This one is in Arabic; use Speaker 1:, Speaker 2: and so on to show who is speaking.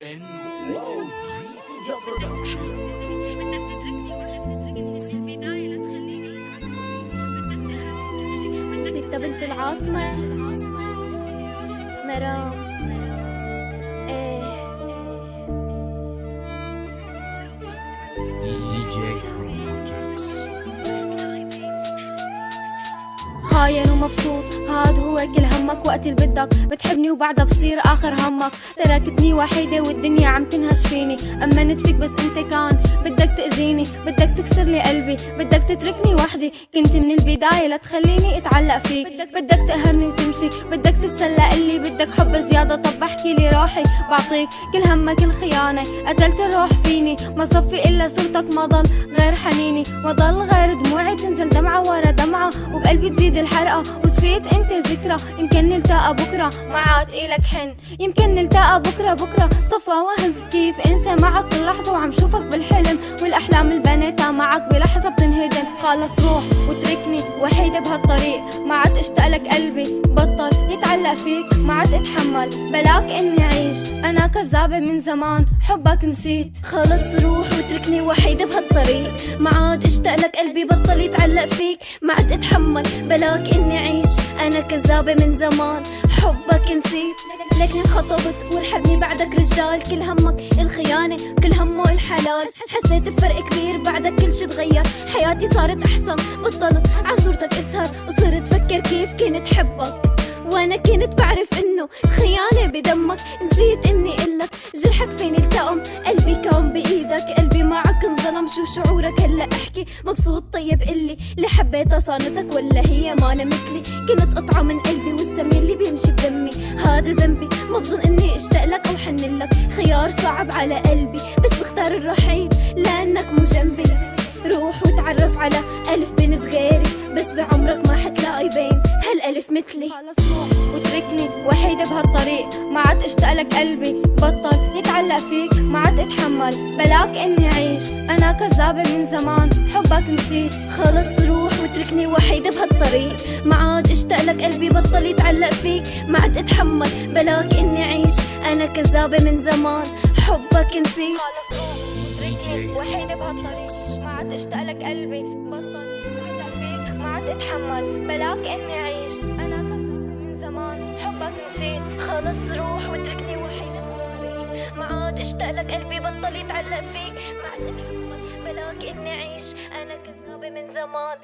Speaker 1: ان واو ستوديو برودكشن.
Speaker 2: بدك تتركني من البداية لا تخليني بدك تهرب وتمشي
Speaker 3: ستة بنت العاصمة مرام.
Speaker 1: دي جي روبوتكس.
Speaker 3: خاين ومبسوط هاد هو كل همك، وقت اللي بدك بتحبني وبعدها بصير اخر همك. تركتني وحيدة والدنيا عم تنهش فيني، امنت فيك بس انت كان بدك تأذيني، بدك تكسر لي قلبي، بدك تتركني وحدي. كنت من البداية لا تخليني اتعلق فيك، بدك تقهرني وتمشي، بدك تتسلى قلي، بدك حب زيادة. طب بحكي لي روحي بعطيك كل همك الخيانة، قتلت الروح فيني، ما صفي الا صورتك، ما ضل غير حنيني وضل غير دموعي تنزل دمعة ورا دمعة، وبقلبي تزيد الحرقة وصفيت انت ذكرى. يمكن نلتقى بكرة ما عاد إلك حن، يمكن نلتقى بكرة صفى وهم. كيف انسى معك كل لحظة وعم شوفك بالحلم، والاحلام البنيتها معك بلحظة بتنهدم. خلص روح وتركني وحيدة بهالطريق، ما عاد اشتقلك قلبي، بطل يتعلق فيك، ما عاد اتحمل بلاك اني اعيش. انا كذابة من زمان حبك نسيت.
Speaker 4: خلص روح وتركني وحيدة بهالطريق، ما عاد اشتقلك قلبي، بطل يتعلق فيك، ما عاد اتحمل بلاك اني اعيش. انا كذابة من زمان حبك نسيت. لكني انخطبت ورحبني بعدك رجال، كل همك الخيانة كل همه الحلال. حسيت بفرق كبير بعدك كل شي تغير، حياتي صارت احسن، بطلت عصورتك اسهر، وصرت فكر كيف كنت حبك، وانا كنت بعرف انه خيانة بدمك. نسيت اني قلك جرحك فيني التأم، قلبي كان بايدك، قلبي معك انظلم. شو شعورك هلا احكي؟ مبسوط؟ طيب قلي اللي حبيتها صانتك ولا هي ما أنا مثلي؟ كنت قطعة من قلبي والسم اللي بيمشي بدمي، هذا ذنبي. ما بظن اني اشتاق لك او حنن لك، خيار صعب على قلبي، بس بختار الرحيل لانك مو جنبي. روح وتعرف على ألف بنت غيري، بس بعمرك ما حتلاقي بين هالألف مثلي.
Speaker 3: خلص روح وتركني وحيدة بهالطريق، ما عاد اشتقلك قلبي، بطل يتعلق فيك، ما عاد اتحمل بلاك اني اعيش. انا كذابة من زمان حبك نسيت.
Speaker 4: خلص روح وتركني وحيدة بهالطريق، ما عاد اشتقلك قلبي، بطل يتعلق فيك، ما عاد اتحمل بلاك اني اعيش. انا كذابة من زمان حبك نسيت.
Speaker 3: وحيدة بهالطريق، ما عاد اشتقلك قلبي، بطل يتعلق فيك، ما عاد اتحمل بلاك اني اعيش. انا من زمان حبك نسيت.
Speaker 4: خلص روح وتركني وحيدة بهالطريق، ما عاد اشتقلك قلبي، بطل يتعلق فيك، ما عاد اتحمل بلاك اني اعيش. انا كذابة من زمان